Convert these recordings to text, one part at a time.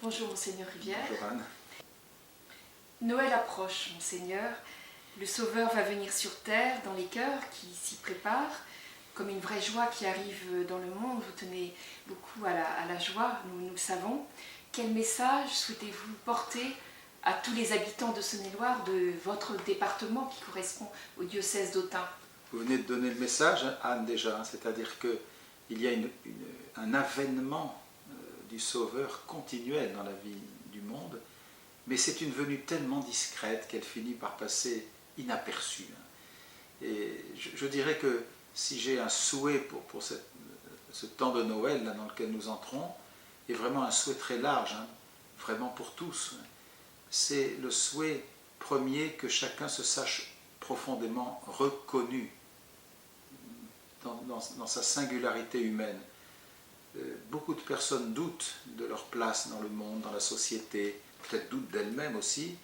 Bonjour Monseigneur Rivière. Bonjour Anne. Noël approche, Monseigneur. Le Sauveur va venir sur terre, dans les cœurs qui s'y préparent, comme une vraie joie qui arrive dans le monde. Vous tenez beaucoup à la joie, nous le savons. Quel message souhaitez-vous porter à tous les habitants de Saône-et-Loire, de votre département qui correspond au diocèse d'Autun? Vous venez de donner le message, Anne, déjà, c'est-à-dire qu'il y a un avènement du Sauveur continuel dans la vie du monde, mais c'est une venue tellement discrète qu'elle finit par passer inaperçue. Et je dirais que si j'ai un souhait pour ce temps de Noël là, dans lequel nous entrons, et vraiment un souhait très large, vraiment pour tous, c'est le souhait premier que chacun se sache profondément reconnu dans sa singularité humaine. Beaucoup de personnes doutent de leur place dans le monde, dans la société, peut-être doutent d'elles-mêmes aussi.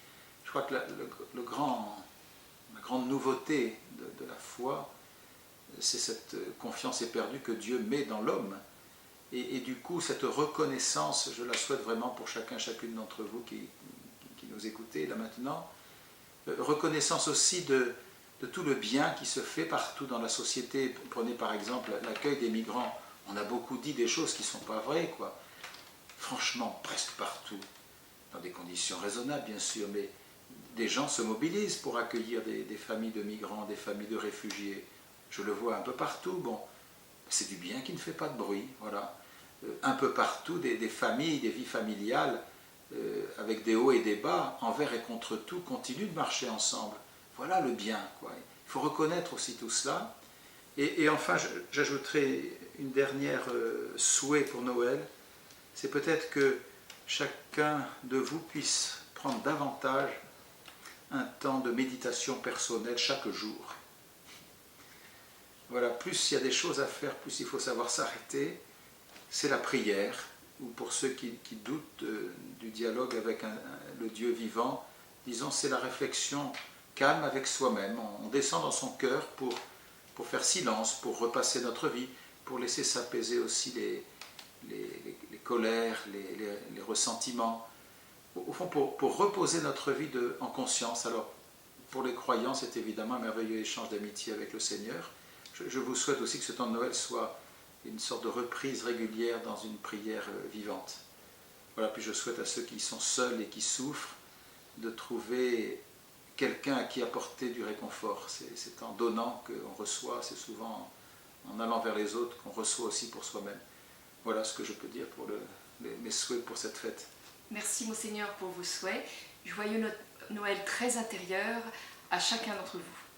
Je crois que la grande nouveauté de la foi, c'est cette confiance éperdue que Dieu met dans l'homme. Et du coup, cette reconnaissance, je la souhaite vraiment pour chacune d'entre vous qui nous écoutez là maintenant. Reconnaissance aussi de tout le bien qui se fait partout dans la société. Prenez par exemple l'accueil des migrants. On a beaucoup dit des choses qui ne sont pas vraies, quoi. Franchement, presque partout, dans des conditions raisonnables bien sûr, mais des gens se mobilisent pour accueillir des familles de migrants, des familles de réfugiés. Je le vois un peu partout. Bon, c'est du bien qui ne fait pas de bruit, voilà. Un peu partout, des familles, des vies familiales, avec des hauts et des bas, envers et contre tout, continuent de marcher ensemble. Voilà le bien, quoi. Il faut reconnaître aussi tout cela. Et enfin, j'ajouterai une dernière souhait pour Noël, c'est peut-être que chacun de vous puisse prendre davantage un temps de méditation personnelle chaque jour. Voilà, plus il y a des choses à faire, plus il faut savoir s'arrêter. C'est la prière, ou pour ceux qui doutent du dialogue avec le Dieu vivant, disons c'est la réflexion calme avec soi-même. On descend dans son cœur pour faire silence, pour repasser notre vie, pour laisser s'apaiser aussi les colères, les ressentiments. Au fond, pour reposer notre vie en conscience. Alors, pour les croyants, c'est évidemment un merveilleux échange d'amitié avec le Seigneur. Je vous souhaite aussi que ce temps de Noël soit une sorte de reprise régulière dans une prière vivante. Voilà, puis je souhaite à ceux qui sont seuls et qui souffrent de trouver quelqu'un à qui apporter du réconfort. C'est en donnant qu'on reçoit, c'est souvent en allant vers les autres qu'on reçoit aussi pour soi-même. Voilà ce que je peux dire pour mes souhaits pour cette fête. Merci Monseigneur pour vos souhaits. Joyeux Noël très intérieur à chacun d'entre vous.